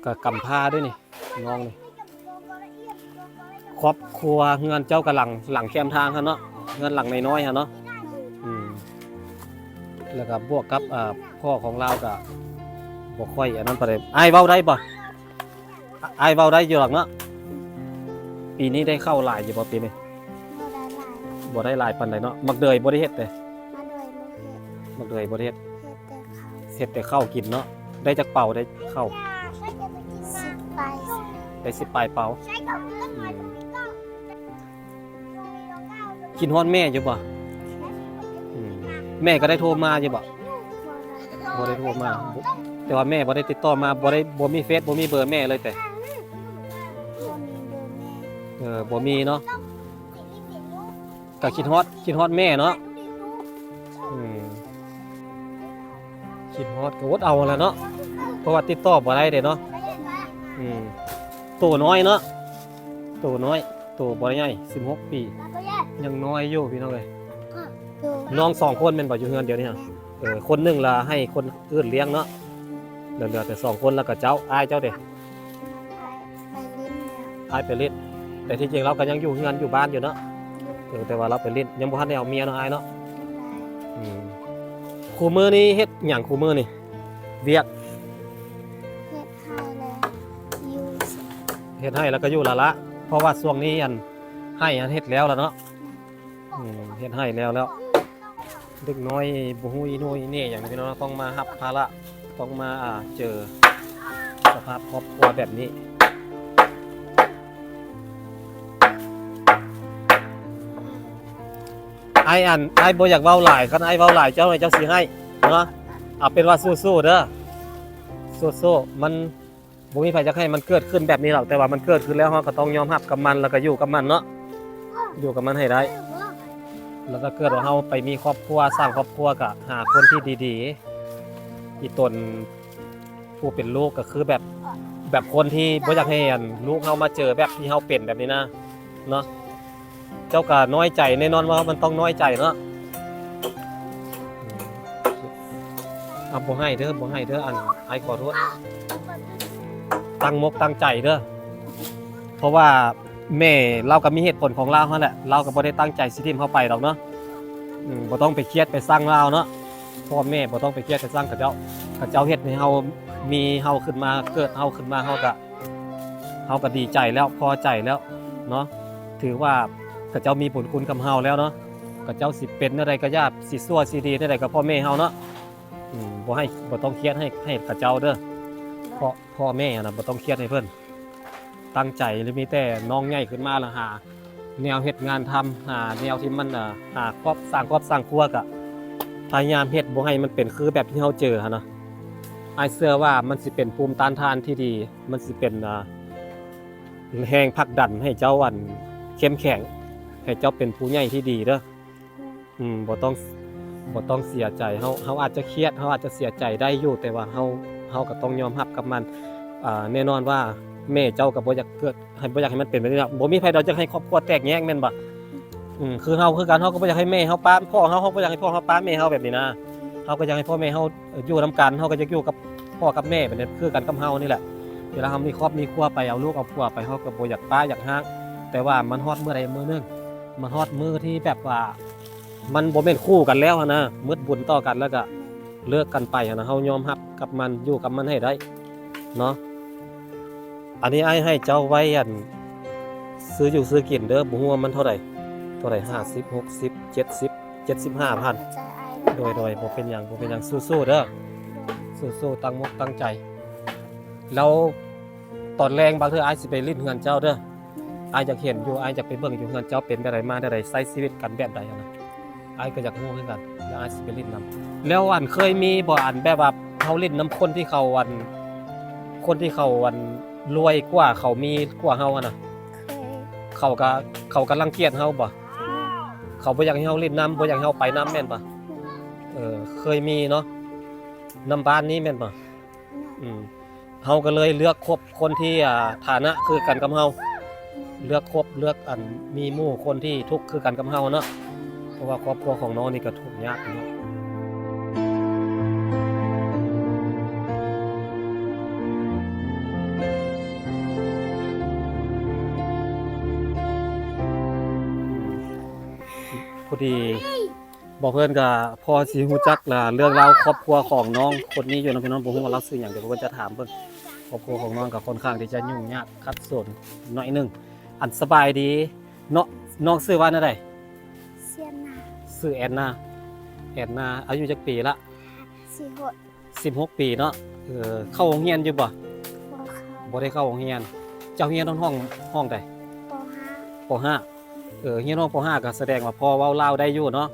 ก็กำพร้าด้วยนี่น้องนี่ครอบครัวเงินเจ้ากับหลังแคมทางฮะเนาะเงินหลังน้อยๆฮะเนาะแล้วก็บวกกับพ่อของเราก็บ่ค่อยอันนั้นปานใดอ้ายเว้าได้บ่อ้ายเว้าได้อยู่หรอกเนาะปีนี้ได้เข้าหลายอยู่บ่ปีนี้บ่ได้หลายปานใดเนาะมักเดยบ่ได้เฮ็ดแต่มักเดยบ่ได้เฮ็ดเฮ็ดแต่ข้าวกินเนาะได้จักเป่าได้ข้าวได้10ปลายเป่ากินฮอดแม่อยู่บ่แม่ก็ได้โทรมาอยู่บ่ได้โทรมาแต่ว่าแม่บ่ได้ติดต่อมาบ่มีเฟซบ่มีเบอร์แม่เลยแต่บ่มีเนาะก็คิดฮอดแม่เนาะคิดฮอดก็อดเอาแล้วเนาะเพราะว่าติดต่อบ่ได้เด้เนาะตัวน้อยเนาะตัวน้อยตัวบ่ได้ใหญ่16ปียังน้อยอยู่พี่น้องเอ้ยน้อง2คนแม่นบ่อยู่เฮือนเดียวนี่ฮะคนหนึงล่ะให้คนอื่นเลี้ยงเนาะเหลือแต่2คนแล้วก็เจ้าอ้ายเจ้าเด้อ้ายไปเล่นแต่ที่จริงเราก็ยังอยู่เฮือนอยู่บ้านอยู่เนาะแต่ว่าเราไปเล่นยังบ่ทันได้เอาเมียเนาะอ้ายเนาะคู่มือนี่เฮ็ดหยังคู่มือนี่เวียกเฮ็ดให้แล้วก็อยู่ละเพราะว่าช่วงนี้ให้เฮ็ดแล้วล่ะเนาะเฮ็ดให้แล้วเด็กน้อยบ่ฮู้อีโน่อีนี่อย่างพี่น้องต้องมารับภาระต้องมาเจอสภาพครอบครัวแบบนี้ไอ้บ่อยากเว้าหลายคันไอ้เว้าหลายเจ้าให้เจ้าสิให้เนาะเอาเป็นว่าสู้ๆเด้อสู้ๆมันบ่มีไผจะให้มันเกิดขึ้นแบบนี้หรอกแต่ว่ามันเกิดขึ้นแล้วเฮาก็ต้องยอมรับกับมันแล้วก็อยู่กับมันเนาะอยู่กับมันให้ได้แล้วก็เกิดว่าเฮาไปมีครอบครัวสร้างครอบครัวก็หาคนที่ดีๆอีตนผู้เป็นลูกก็คือแบบคนที่บ่อยากให้ลูกเฮามาเจอแบบที่เฮาเป็นแบบนี้นะเนาะเจ้าก็น้อยใจแน่นอนว่ามันต้องน้อยใจเนาะบ่ให้เด้อไอ้ขอโทษตั้งมกตั้งใจเด้อเพราะว่าแม่เราก็มีเหตุผลของเราเฮาแหละเราก็บ่ได้ตั้งใจสิทิ่มเฮาไปดอกเนาะบ่ต้องไปเครียดไปสร้างเราเนาะพ่อแม่บ่ต้องไปเครียดไปสร้างกับเจ้าเฮ็ดให้เฮามีเฮาขึ้นมาเกิดเฮาขึ้นมาเฮาก็ดีใจแล้วพอใจแล้วเนาะถือว่ากับเจ้ามีบุญคุณกับเฮาแล้วเนาะกับเจ้าสิเป็นอะไรก็ยากสิซั่วสิดีได้กับพ่อแม่เฮาเนาะบ่ต้องเครียดให้กับเจ้าเด้อพ่อแม่น่ะบ่ต้องเครียดให้เพิ่นตั้งใจหรือมีแต่น้องใหญ่ขึ้นมาแล้วหาแนวเฮ็ดงานทำหาแนวที่มันหาสร้างครอบครัวก็พยายามเฮ็ดบ่ให้มันเป็นคือแบบที่เฮาเจอหั่นนะอ้ายเชื่อว่ามันสิเป็นภูมิต้านทานที่ดีมันสิเป็นแรงผลักดันให้เจ้าเข้มแข็งให้เจ้าเป็นผู้ใหญ่ที่ดีเด้อบ่ต้องเสียใจเฮาอาจจะเครียดเฮาอาจจะเสียใจได้อยู่แต่ว่าเฮาก็ต้องยอมรับกับมันแน่นอนว่าแม่เจ้าก็บ่อยากให้มันเป็นแบบนี้บ่มีไผดอกจะให้ครอบครัวแตกแยกแม่นบ่คือเฮาคือกันเฮาก็บ่อยากให้แม่เฮาป้าพ่อเฮาบ่อยากให้พ่อเฮาป้าแม่เฮาแบบนี้นะเฮาก็อยากให้พ่อแม่เฮาอยู่นำกันเฮาก็อยากอยู่กับพ่อกับแม่แบบนี้คือกันกับเฮานี่แหละเวลาเฮามีครอบมีครัวไปเอาลูกเอาผัวไปเฮาก็บ่อยากป้าอยากฮากแต่ว่ามันฮอดมื้อใดมื้อนึงมันฮอดมื้อที่แบบว่ามันบ่แม่นคู่กันแล้วนะมืดบุญต่อกันแล้วก็เลิกกันไปนะเฮายอมรับกับมันอยู่กับมันให้ได้เนาะอันนี้ให้เจ้าไว้ซื้ออยู่ซื้อกินเด้อบ่ฮู้ว่ามันเท่าไหร่50 60 70 75,000โดยบ่เป็นหยังสู้ๆเด้อสู้ๆตั้งมกตั้งใจแล้วตอนแรงบางเทื่ออ้ายสิไปลิ้นเฮือนเจ้าเด้ออ้ายอยากเห็นอยู่อ้ายอยากไปเบิ่งอยู่เฮือนเจ้าเป็นแบบใดมาแบบใดใช้ชีวิตกันแบบใดนะอ้ายก็อยากรู้คือกันแล้วอ้ายสิไปลิ้นนำแล้วเคยมีบ่แบบว่าเฮาลิ้นนํคนที่เขารวยกว่าเขามีกว่าเฮาน่ะเขาก็รังเกียจเฮาบ่เขาบ่อยากให้เฮาเล่นน้ำบ่อยากให้เฮาไปน้ำแม่นบ่เคยมีเนาะน้ำบ้านนี้แม่นบ่เฮาก็เลยเลือกคบคนที่ฐานะคือกันกับเฮาเลือกมีหมู่คนที่ทุกข์คือกันกับเฮาเนาะเพราะว่าครอบครัวของน้องนี่ก็ทุกข์ยากเนาะ พอดีบอกเพื่อนก็พอสิฮู้จักล่ะเรื่องราวครอบครัวของน้องคนนี้อยู่เนาะพี่น้องบ่ฮู้ว่าเราชื่อหยังเดี๋ยวเพิ่นจะถามเพิ่นครอบครัวของน้องก็ค่อนข้างที่จะยุ่งยากคับสนหน่อยหนึงอันสบายดีเนาะน้องชื่อว่าแนวใด เซียนนา ชื่อแอนนาอายุจักปีละ สี่หด 16 ปีเนาะเข้าโรงเรียนอยู่บ่ ปเขา บ่ได้เข้าโรงเรียนเจ้าเรียนห้องใด ปห้า ป .5 เรียนห้องป .5 ก็แสดงว่าพอเว้าลาวได้อยู่เนาะ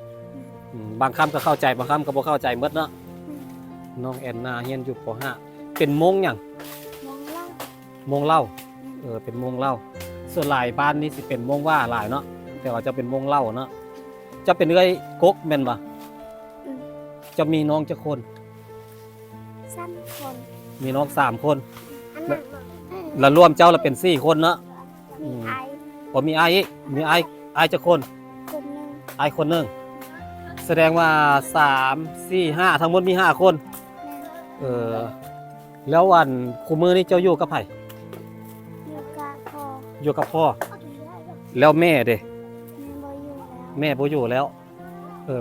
บางคำก็เข้าใจบางคำก็บ่เข้าใจหมดเนาะน้องแอนนาเรียนอยู่ป .5 เป็นมงหยัง มองเล่าม งเล่าเป็นมงเล่าส่วนหลายบ้านนี่สิเป็นมงว่าหลายเนาะแต่ว่าจะเป็นมงเล่าเนาะจะเป็นเอ้ยกกแม่นบ่จะมีน้องจักคน สั้นคน มีน้อง3 คน อันนั้น แล้วรวมเจ้าละเป็น4 คนเนาะ มีไอ บ่มีอ้ายอีกมีอ้ายจักคน คนหนึ่ง อ้ายคนหนึงแสดงว่า3 4 5ทั้งหมดมี5 คน แม่ แล้ววันคุมือนี่เจ้าอยู่กับไผ อยู่กับพ่อ อยู่กับพ่อแล้วแม่เด้ แม่บ่อยู่แล้ว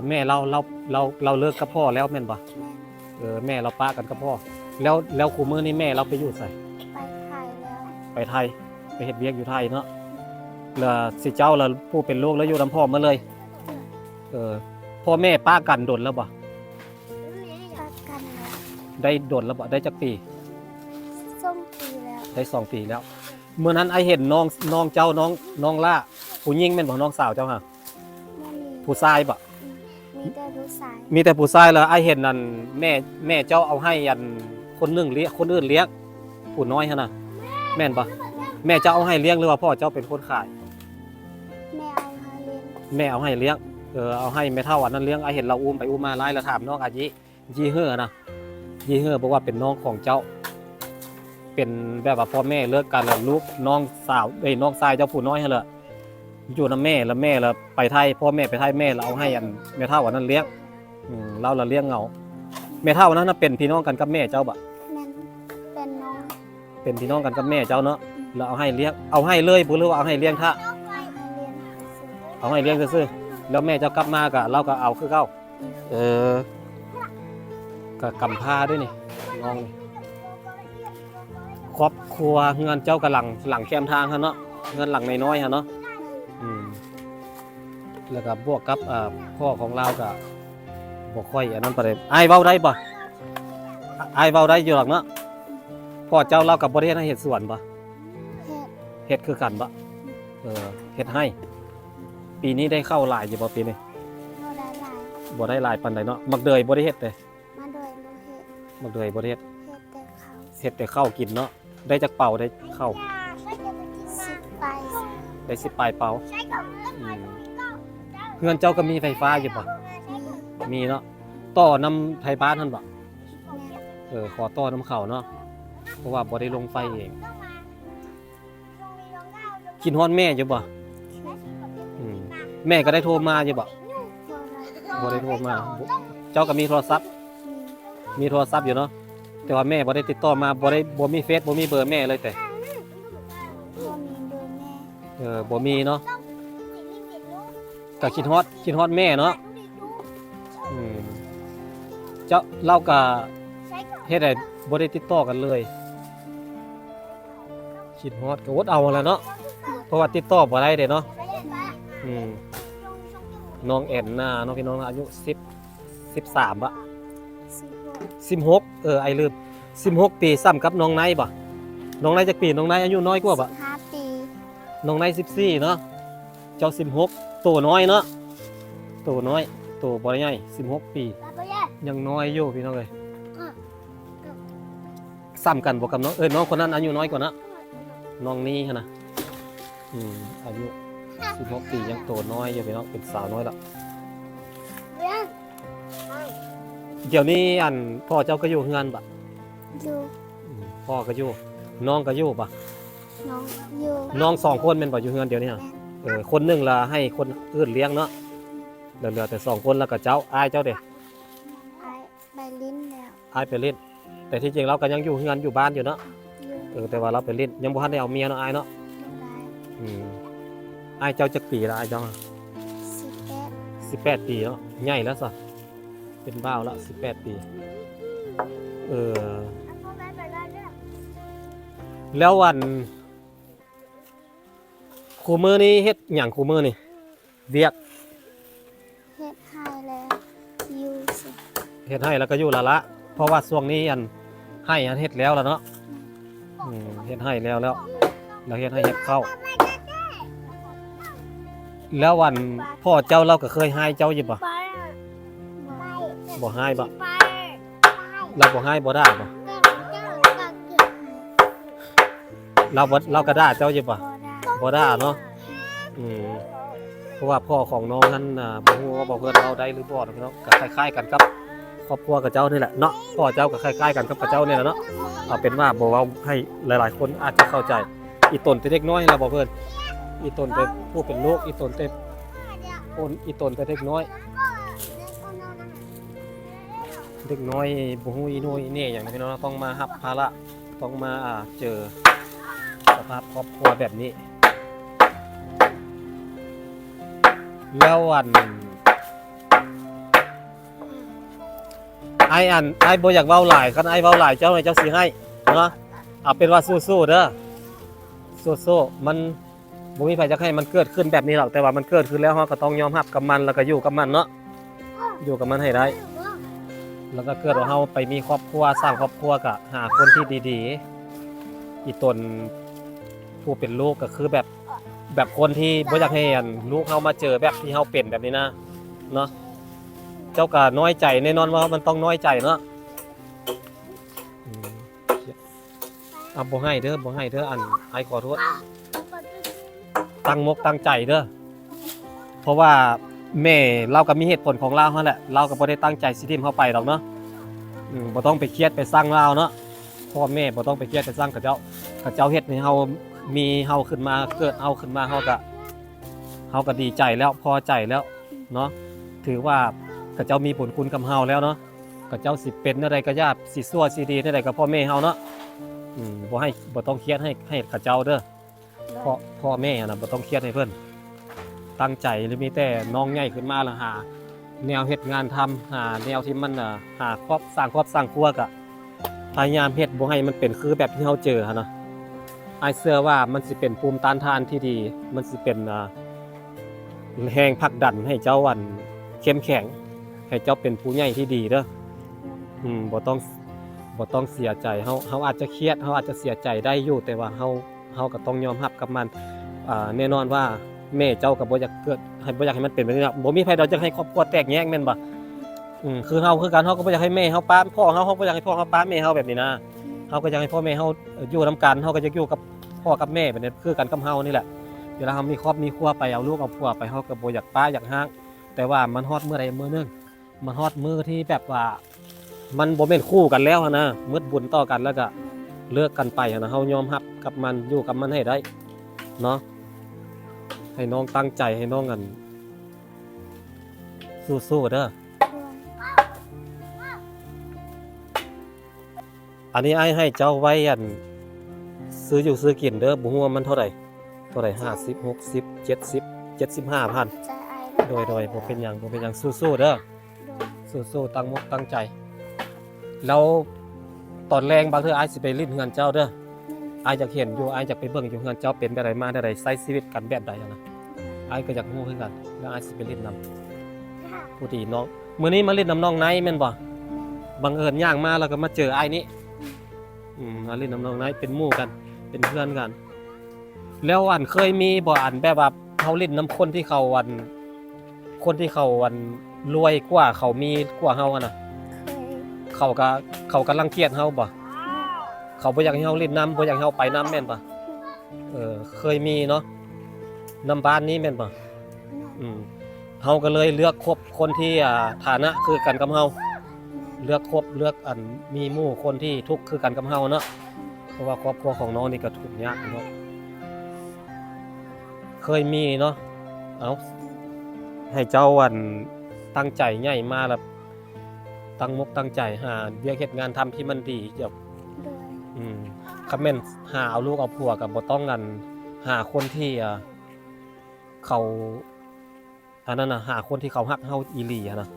แม่บ่อยู่แล้วแม่เราเลิกกับพ่อแล้วแม่นบ่ แม่ แม่เราปะกันกับพ่อแล้วคุมือนี่แม่เราไปอยู่ไส ไปไทยแล้ว ไปไทยไปเฮ็ดเวียกอยู่ไทยเนาะแล้วสิเจ้าละผู้เป็นลูกแล้วอยู่นำพ่อมาเลยพ่อแม่ป้ากันดนแล้วบ่ รักกันแล้ว ได้ดนแล้วบ่ได้จักปี ส่งปีแล้ว ได้2 ปีแล้วเมื่อนั้นไอเห็นน้องเจ้าน้องล่าผู้หญิงแม่นบ่น้องสาวเจ้าฮะ ไม่มี ผู้ชายบ่ มีแต่ผู้ชาย มีแต่ผู้ชายแล้วไอเห็นนั่นแม่เจ้าเอาให้อันคนหนึงเลี้ยงคนอื่นเลี้ยงผู้น้อยหั่นน่ะแม่นบ่แม่เจ้าเอาให้เลี้ยงหรือว่าพ่อเจ้าเป็นคนขาย แม่เอามาเรียน แม่เอาให้เลี้ยงเอาให้แม่เฒ่าอันนั้นเลี้ยงไอเห็นเราอุ้มไปอุ้มมาหลายแล้วถามน้องอายิยี่เฮ้อนะยี่เฮ้อบอกว่าเป็นน้องของเจ้า เป็นแบบว่าพ่อแม่เลิกกันแล้วลูกน้องสาวน้องชายเจ้าผู้น้อยหั่นแหละอยู่นำแม่แล้วไปไทยพ่อแม่ไปไทยแม่เราเอาให้อันแม่เฒ่าอันนั้นเลี้ยงเราละเลี้ยงเหงาแม่เฒ่านั้นน่ะเป็นพี่น้องกันกับแม่เจ้าบ่ แม่นเป็นน้อง เป็นพี่น้องกันกับแม่เจ้าเนาะแล้วเอาให้เลี้ยงเอาให้เลยบ่หรือว่าเอาให้เลี้ยงท่า ให้เรียนซื้อ เอาให้เลี้ยงซื่อๆแล้วแม่เจ้ากลับมาก็เราก็เอาคือเก่าก็กำพร้าด้วยนี่น้องนี่ครอบครัวเงินเจ้ากำลังแคมทางฮะเนาะเงินหลังน้อยๆฮะเนาะแล้วก็บวกกับพ่อของเราก็บ่ค่อยอันนั้นปานใดอ้ายเว้าได้บ่อ้ายเว้าได้อยู่หรอกเนาะพ่อเจ้าเราก็บ่ได้ให้เฮ็ดสวนบ่ เฮ็ด เฮ็ดคือกันบ่เฮ็ดให้ ปีนี้ได้เข้าหลายอยู่บ่ปีนี้ บ่ได้หลายบ่ได้หลายปานใดเนาะมักเดยบ่ได้เฮ็ดเลย มาโดยบ่เฮ็ด มักเดยบ่ได้เฮ็ด เฮ็ดแต่เขาเฮ็ดแต่ข้าวกินเนาะได้จักเป่าได้ข้าว สิไป ได้10ปลายเป่าเพื่อนเจ้าก็มีไฟฟ้าอยู่บ่ มี มีเนาะต่อน้ำไทยบ้านนั่นบ่ แม่ ขอต่อน้ำเขาเนาะเพราะว่าบ่ได้ลงไฟเองกินฮอดแม่อยู่บ่แม่ก็ได้โทรมาอยู่บ่บ่ได้โทรมาเจ้าก็มีโทรศัพท์ มีโทรศัพท์อยู่เนาะแต่ว่าแม่บ่ได้ติดต่อมาบ่มีเฟซบ่มีเบอร์แม่เลยแต่ บ่มีเบอร์แม่ บ่มีเนาะก็คิดฮอดแม่เนาะเจ้าเราก็เฮ็ดให้บ่ได้ติดต่อกันเลยคิดฮอดก็อดเอาแหล้วเนาะเพราะว่าติดต่อบ่ได้เด้เนาะน้องแอนนาน้องพี่น้องอายุ13บ่ 16ไอ้ลืม16 ปีซ้ำกับน้องไนบ่น้องไนจักปีน้องไนอายุน้อยกว่าบ่ 5 ปี น้องไน14เนาะเจ้า16โตน้อยเนาะโตน้อยโตบ่ใหญ่16 ปียังน้อยอยู่พี่น้องเอ้ยซ้ำกันบ่กับน้องน้องคนนั้นอายุน้อยกว่านะน้องนี้หั่นน่ะอายุ16 ปียังโตน้อยอยู่พี่น้องเป็นสาวน้อยแล้วเดี๋ยวนี้อันพ่อเจ้าก็อยู่เฮือนบ่ อยู่ พ่อก็อยู่น้องก็อยู่บ่ น้องอยู่ น้อง2 คนแม่นบ่อยู่เฮือนเดี๋ยวนี้ฮะคนหนึงล่ะให้คนอื่นเลี้ยงเนาะเหลือแต่2 คนแล้วก็เจ้าอ้ายเจ้าเด้ ไปลิ้นแล้ว อ้ายไปเล่นแต่ที่จริงเราก็ยังอยู่เฮือนอยู่บ้านอยู่เนาะ อยู่ แต่ว่าเราไปเล่นยังบ่ทันได้เอาเมียเนาะอ้ายเนาะ ได้ อ้ายเจ้าจักปีละอ้ายเจ้า 18 18 ปีเนาะใหญ่แล้วซะเป็นบ่าวแล้ว18 ปีแล้ววันครูมือนี่เฮ็ดหยังครูมือนี่เวียก เฮ็ดให้แล้วอยู่สิ เฮ็ดให้แล้วก็อยู่ละเพราะว่าช่วงนี้อันให้อันเฮ็ดแล้วล่ะเนาะเฮ็ดให้แล้วแล้วเฮ็ดให้เฮ็ดเข้าแล้ววันพ่อเจ้าเราก็เคยให้เจ้าอยู่บ่บ่ให้บ่เราบ่ให้บ่ได้บ่เราก็ได้เจ้าอยู่บ่บ่ได้เนาะเพราะว่าพ่อของน้องนั้นบ่ฮู้ว่าบ่เพิ่นเราได้หรือบ่เนาะพี่น้องก็คล้ายๆกันกับครอบครัวกับเจ้านี่แหละเนาะพ่อเจ้าก็คล้ายๆกันกับเจ้านี่แหละเนาะเอาเป็นว่าบ่เว้าให้หลายๆคนอาจจะเข้าใจอีตนแต่เด็กน้อยเราบ่เพิ่นอีตนแต่ผู้เป็นลูกอีตนแต่อีตนแต่เด็กน้อยบ่ฮู้อีโน่อีเหน่หยังพี่น้องต้องมารับภาระต้องมาเจอสภาพครอบครัวแบบนี้แล้ววันไอ้บ่อยากเว้าหลายคันไอ้เว้าหลายเจ้าให้เจ้าสิให้เนาะเอาเป็นว่าสู้ๆเด้อสู้ๆมันบ่มีไผจะให้มันเกิดขึ้นแบบนี้หรอกแต่ว่ามันเกิดขึ้นแล้วเฮาก็ต้องยอมรับกับมันแล้วก็อยู่กับมันเนาะอยู่กับมันให้ได้แล้วก็เกิดว่าเฮาไปมีครอบครัวสร้างครอบครัวก็หาคนที่ดีๆอีตนผู้เป็นลูกก็คือแบบคนที่บ่อยากให้ลูกเฮามาเจอแบบที่เฮาเป็นแบบนี้นะเนาะเจ้าก็น้อยใจแน่นอนว่ามันต้องน้อยใจเนาะบ่ให้เด้ออันไอ้ขอโทษตั้งมกตั้งใจเด้อเพราะว่าแม่เราก็มีเหตุผลของเรานั่นแหละเราก็บ่ได้ตั้งใจสิทิ่มเฮาไปดอกเนาะบ่ต้องไปเครียดไปสร้างเราเนาะพ่อแม่บ่ต้องไปเครียดไปสร้างกับเจ้าเฮ็ดให้เฮามีเฮาขึ้นมาเกิดเฮาขึ้นมาเฮาก็ดีใจแล้วพอใจแล้วเนาะถือว่าเขาเจ้ามีบุญคุณกับเฮาแล้วเนาะเขาเจ้าสิเป็นอะไรก็ยากสิชั่วสิดีเท่าใดก็พ่อแม่เฮาเนาะบ่ต้องเครียดให้เขาเจ้าเด้อพ่อแม่น่ะบ่ต้องเครียดให้เพิ่นตั้งใจหรือมีแต่น้องใหญ่ขึ้นมาแล้วหาแนวเฮ็ดงานทำหาแนวที่มันหาสร้างครัวก็พยายามเฮ็ดบ่ให้มันเป็นคือแบบที่เฮาเจอหั่นนะอ้ายเชื่อว่ามันสิเป็นภูมิต้านทานที่ดีมันสิเป็นแรงผลักดันให้เจ้าเข้มแข็งให้เจ้าเป็นผู้ใหญ่ที่ดีเด้อบ่ต้องเสียใจเฮาอาจจะเครียดเฮาอาจจะเสียใจได้อยู่แต่ว่าเฮาก็ต้องยอมรับกับมันแน่นอนว่าแม่เจ้าก็บ่อยากเกิดบ่อยากให้มันเป็นแบบนี้บ่มีไผดอกจะให้ครอบครัวแตกแยกแม่นบ่คือเฮาคือกันเฮาก็บ่อยากให้แม่เฮาป้าพ่อเฮาบ่อยากให้พ่อเฮาป้าแม่เฮาแบบนี้นะเฮาก็อยากให้พ่อแม่เฮาอยู่นํกันเฮาก็อยากอยู่กับพ่อกับแม่แบบนี้คือกันกับเฮานี่แหละเวลาเฮามีครอบมีครัวไปเอาลูกเอาผัวไปเฮาก็บ่อยากป้าอยากฮ้างแต่ว่ามันฮอดมื้อใดมื้อนึงมันฮอดมื้อที่แบบว่ามันบ่แม่นคู่กันแล้วนะมืดบุญต่อกันแล้วก็เลิกกันไปนะเฮายอมรับกับมันอยู่กับมันให้ได้เนาะให้น้องตั้งใจให้น้องกันสู้ๆเด้ออันนี้ไอ้ให้เจ้าไว้ซื้ออยู่ซื้อกินเด้อบ่ฮู้ว่ามันเท่าไหร่50 60 70 75,000โดยบ่เป็นหยังสู้ๆเด้อสู้ๆตั้งมกตั้งใจแล้วตอนแรงบางเทื่ออ้ายสิไปลิ้นเฮือนเจ้าเด้ออ้ายอยากเห็นอยู่อ้ายอยากไปเบิ่งอยู่เฮือนเจ้าเป็นแบบใดมาแบบใดใช้ชีวิตกันแบบใดนะอ้ายก็อยากรู้คือกันแล้วอ้ายสิไปลิ้นนำผู้ดีน้องมื้อนี้มาลิ้นนำน้องไนแม่นบ่บังเอิญย่างมาแล้วก็มาเจออ้ายนี่มาลิ้นนำน้องไนเป็นหมู่กันเป็นเพื่อนกันแล้วเคยมีบ่แบบว่าเฮาลิ้นนำคนที่เขารวยกว่าเขามีกว่าเฮาน่ะเขาก็รังเกียจเฮาบ่เขาบ่อยากให้เฮาเล่นน้ำบ่อยากให้เฮาไปน้ำแม่นบ่เคยมีเนาะน้ำบ้านนี้แม่นบ่เฮาก็เลยเลือกคบคนที่ฐานะคือกันกับเฮาเลือกมีหมู่คนที่ทุกข์คือกันกับเฮาเนาะเพราะว่าครอบครัวของน้องนี่ก็ทุกข์ยากเนาะเคยมีเนาะเอาให้เจ้าตั้งใจใหญ่มาแล้วตั้งมกตั้งใจหาเวียกเฮ็ดงานทำที่มันดีเจ้าคันแม่นหาเอาลูกเอาผัวก็บ่ต้องหาคนที่เขา อันนั้นน่ะหาคนที่เขาฮักเฮาอีหลีอะนะ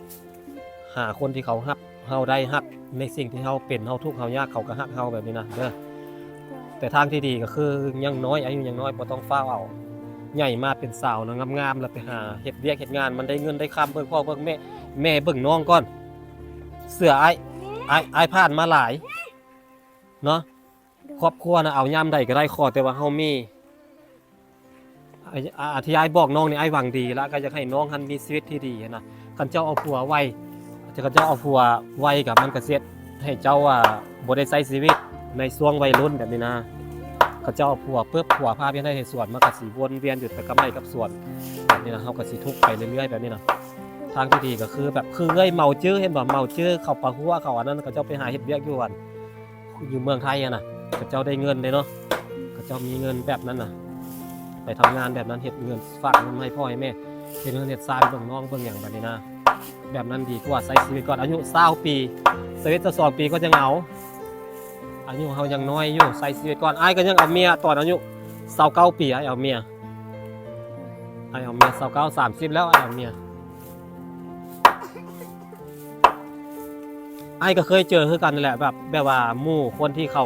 หาคนที่เขาฮักเฮาได้ฮักในสิ่งที่เฮาเป็นเฮาทุกข์เฮายากเขาก็ฮักเฮาแบบนี้นะเด้อแต่ทางที่ดีก็คือยังน้อยอายุยังน้อยบ่ต้องฟ้าวเอาใหญ่มาเป็นสาวนะงามๆแล้วไปหาเฮ็ดเวียกเฮ็ดงานมันได้เงินได้คำเบิ่งพ่อเบิ่งแม่เบิ่งน้องก่อนเสื้ออ้ายผ่านมาหลายเนาะครอบครัวนะเอายามใดก็ได้ขอแต่ว่าเฮามีที่อ้ายบอกน้องนี่อ้ายหวังดีแล้วก็อยากให้น้องหันมีชีวิตที่ดีนะคันเจ้าเอาผัวไวคันเจ้าเอาผัวไวกับมันก็เสียให้เจ้าบ่ได้ใช้ชีวิตในช่วงวัยรุ่นแบบนี้นะคันเจ้าเอาผัวปึ๊บผัวพาไปให้สวนมันก็สิวนเวียนอยู่แต่กับไม้กับสวนแบบนี้นะเฮาก็สิทุกข์ไปเรื่อยๆแบบนี้นะทางที่ดีก็คือแบบคือเอ้ยเมาจื้อเห็นบ่เมาจื้อเข้าปะหัวเขาอันนั้นก็เจ้าไปหาเฮ็ดเวียกอยู่อยู่เมืองไทยน่ะก็เจ้าได้เงินเลยเนาะก็เจ้ามีเงินแบบนั้นน่ะไปทำงานแบบนั้นเฮ็ดเงินฝากเงินให้พ่อให้แม่เฮ็ดเงินเฮ็ดทรายเบิ่งน้องเบิ่งหยังแบบนี้นะแบบนั้นดีกว่าใช้ชีวิตก่อนอายุ20ปีชีวิตจะ2ปีก็จะเหงาอายุเฮายังน้อยอยู่ใช้ชีวิตก่อนอ้ายก็ยังเอาเมียตอนอายุ29ปีอ้ายเอาเมีย29 30แล้วอ้ายเอาเมียอ้ายก็เคยเจอคือกันนั่นแหละแบบว่าหมู่คนที่เขา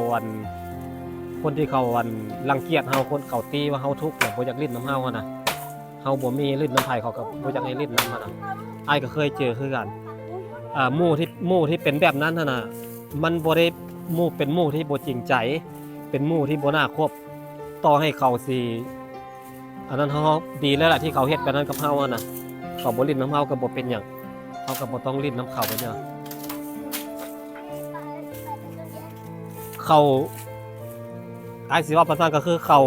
รังเกียจเฮาคนเขาตีว่าเฮาทุกข์แล้วบ่อยากลิ้นน้ำเฮาอะนะเฮาบ่มีลิ้นน้ำไผเขาก็บ่อยากให้ลิ้นน้ำมันน่ะอ้ายก็เคยเจอคือกันหมู่ที่เป็นแบบนั้นน่ะมันบ่ได้เป็นหมู่ที่บ่จริงใจเป็นหมู่ที่บ่น่าคบต่อให้เขาสิอันนั้นเฮาดีแล้วล่ะที่เขาเฮ็ดแบบนั้นกับเฮาอะนะเขาบ่ลิ้นน้ำเฮาก็บ่เป็นหยังเฮาก็บ่ต้องลิ้นน้ำเขาไปเนี่ยเขาไอ้สิว่าประสานก็คือเขา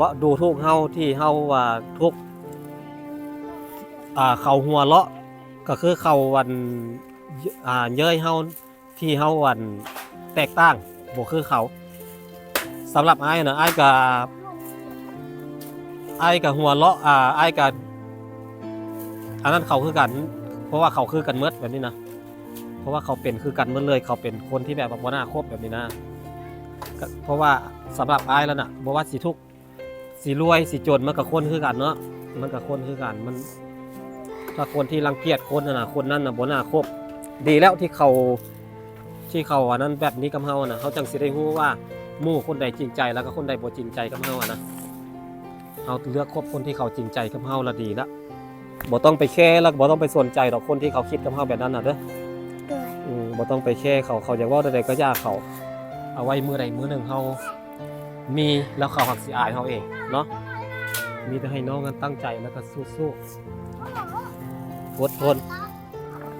ว่าดูทุกเฮาที่เฮาทุกเขาหัวเลาะก็คือเขาเย้ยเฮาที่เฮาแตกต่างบ่คือเขาสำหรับอ้ายนะอ้ายก็หัวเลาะอ้ายก็อันนั้นเขาคือกันเพราะว่าเขาคือกันหมดแบบนี้นะเพราะว่าเขาเป็นคือกันหมดเลยเขาเป็นคนที่แบบบ่น่าคบแบบนี้นะเพราะว่าสำหรับอ้ายแล้วน่ะบ่ว่าสิทุกข์สิรวยสิจนมันก็คนคือกันเนาะมันก็คนคือกันมันถ้าคนที่รังเกียจคนน่ะคนนั้นน่ะบ่น่าคบดีแล้วที่เขาอันนั้นแบบนี้กับเฮาน่ะเฮาจังสิได้ฮู้ว่าหมู่คนใดจริงใจแล้วก็คนใดบ่จริงใจกับเฮานะเฮาเลือกคบคนที่เขาจริงใจกับเฮาละดีละบ่ต้องไปแคร์แล้วบ่ต้องไปสนใจดอกคนที่เขาคิดกับเฮาแบบนั้นน่ะเด้อบ่ต้องไปแคร์เขาอยากเว้าใดๆก็ย่าเขาเอาไว้มื้อใดมื้อหนึ่งเฮามีแล้วเขาหักสิอายเฮาเองเนาะมีแต่ให้น้องกันตั้งใจแล้วก็สู้ๆอดทน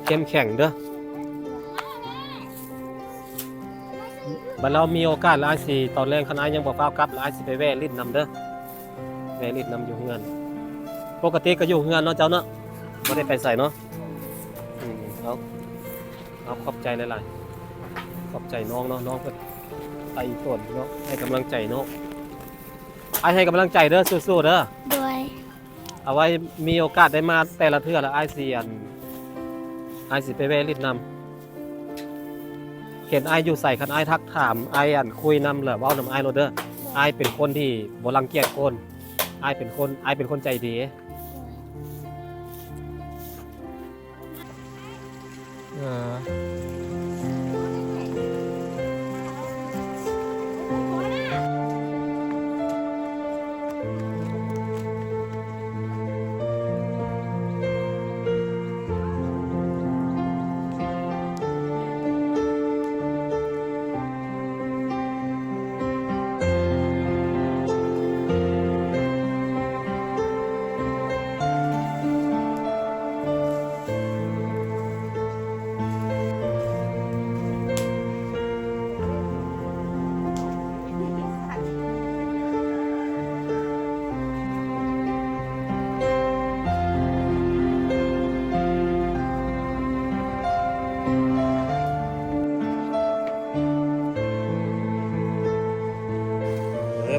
เข้มแข็งเด้อบัดเรามีโอกาสแล้วอ้ายสิตอนแรกคันอ้ายยังบ่ฟ้าวกลับแล้วอ้ายสิไปแวะลิ้นนำเด้อแวะลิ้นนำอยู่เฮือนปกติก็อยู่เฮือนเนาะเจ้าเนาะบ่ได้ไปไสเนาะเอาขอบใจหลายๆขอบใจน้องเนาะน้องเพิ่นไปต้นเนาะให้กำลังใจน้องอ้ายให้กำลังใจเด้อสู้ๆเด้อโดยเอาไว้มีโอกาสได้มาแต่ละเทื่อแล้วอ้ายสิไปแวะลิ้นนำเห็นอ้ายอยู่ใส่คันอ้ายทักถามอ้ายคุยนำแล้วเว้านำอ้ายโลดเด้ออ้ายเป็นคนที่บ่รังเกียจคนอ้ายเป็นคนใจดี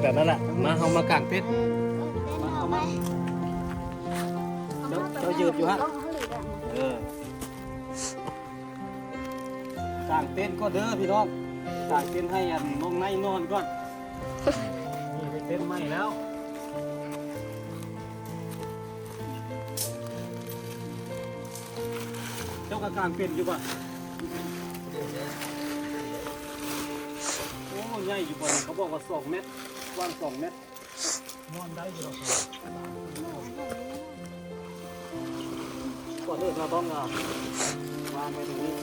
แบบนั้นแหละมาเฮามากางเต็นท์เจ้ายืนอยู่ฮะกางเต็นท์ก็เด้อพี่น้องกางเต็นท์ให้น้องในนอนก่อนนี่เป็นเต็นท์ใหม่แล้ว ก็กางเป็นอยู่ป่ะโอ้ใหญ่อยู่ป่ะเขาบอกว่า2 เมตรกว้าง2 เมตรนอนได้อยู่หรอกก่อนเดินมาต้องวางไว้ตรงนี้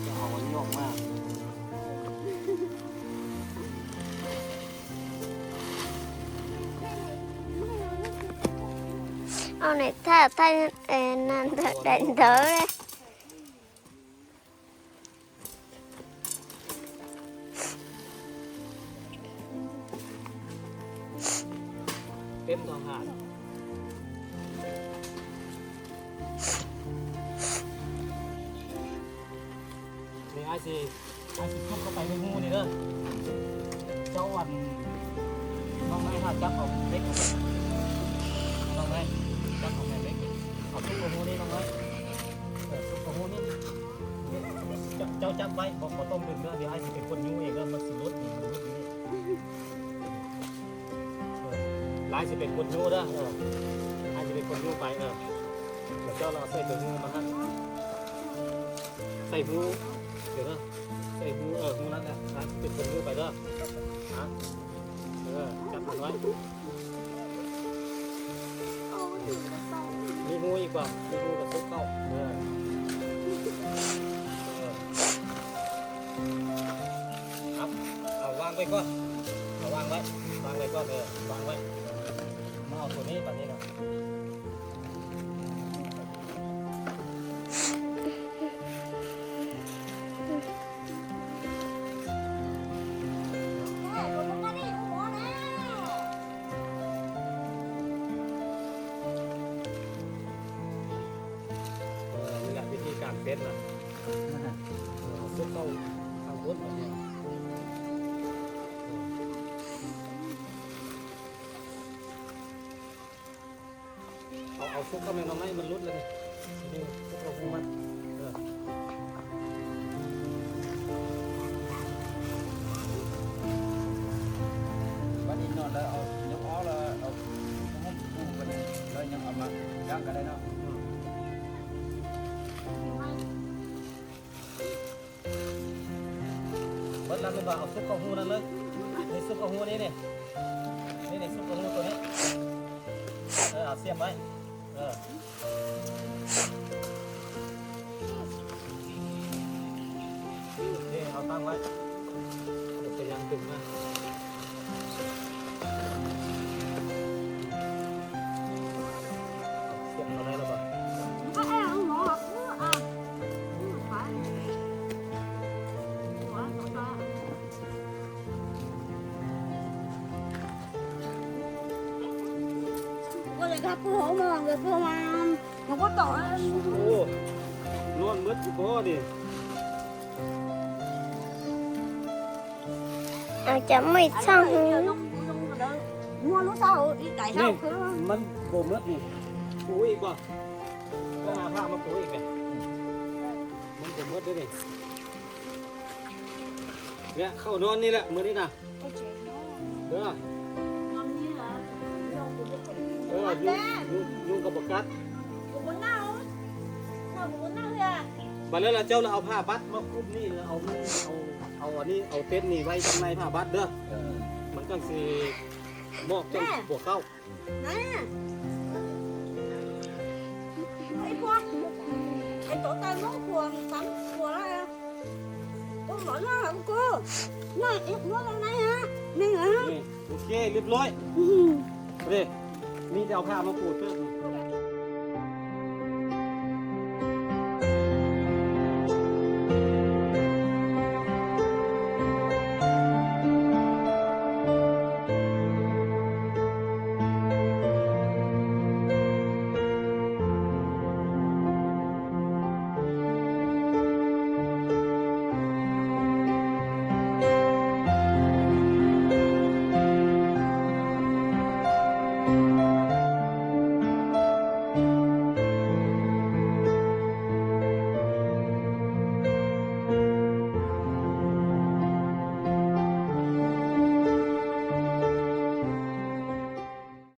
จะเอาอันนี้ออกมา เอาnày thay nên đánh thở đấy. เต็มทองหาดนี่ไอซีทุบเข้าไปในหูนี่เด้อเจ้าวันน้องไม้หัดจับออกเล็กน้องไม้จับออกแม่เล็กเอาทุบกับหูนี่น้องไม้ทุบกับหูนี่เจ้าจับไว้บอกขอต้มดึงเด้อเดี๋ยวไอซีเป็นคนยูเองเด้อมันสิรุดนี่มันรุดนี่ลายสิเป็นคนยูเด้อไอซีเป็นคนยูไปเดี๋ยวเจ้าเราใส่ตัวงูมาฮะใส่หูเดี๋ยวนะใส่หูหูนั่นแหละเป็นคนงูไปเด้อฮะจับมันไว้มีงูอีกป่ะมีงูกับซุกเข้าครับเอาวางไว้ก่อนเอาวางไว้ก่อนวางไว้มาเอาตัวนี้แบบนี้นะนี่แหละวิธีการเต้นนะซุกเข้าข้างบนแบบนี้เอาซุกเข้าไปมาไหมมันรุดเลยนี่ซุกเข้าหูมันวันนี้นอนแล้วเอายกอ้อแล้วเอาห้องปูกันแล้วยังเอามาย่างกันได้เนาะ เบิดแล้วก็ว่าเอาซุกเข้าหูนั่นเลยนี่ซุกเข้าหูนี่นี่ซุกเข้าหูตัวนี้เอาเสียบไว้นี่เอาตั้งไว้เดี๋ยวจะยังดึงนะเสียบเอาได้แล้วป่ะ Các em không ngủ học nữa à. Phải. Quá tốt ta. Cô lại gặp cô hổ mà người cô mà không có tội. โอ้นอนมืดกูพอดิ Chấm mít xong Mua lúc sau đi tại นี่ sao cứ มันโบมืดนี่ปูอีกป่ะก็หาผ้ามาปูอีกไงมันโบมืดด้วยนี่เนี่ยเข้านอนนี่แหละมือนี่นะเด้อ ngon như là rau của cái ยุ่งกับปกัด của bún nào nào của bún nào kìa บัดแล้วเราเจ้าเราเอาผ้าบัดมาคลุมนี่แล้วเอาอันนี้เอาเต็นท์นี่ไว้ข้างในผ้าบัดเด้อมันก็สิมอกจังหัวเข้า nè thấy con cái tổ tay nó của sắm của đây à cô nói nó là cô này nó là này hả này hả นี่โอเคเรียบร้อย ừ. เด้นี่จะเอาผ้ามาปูดเพิ่ม Cô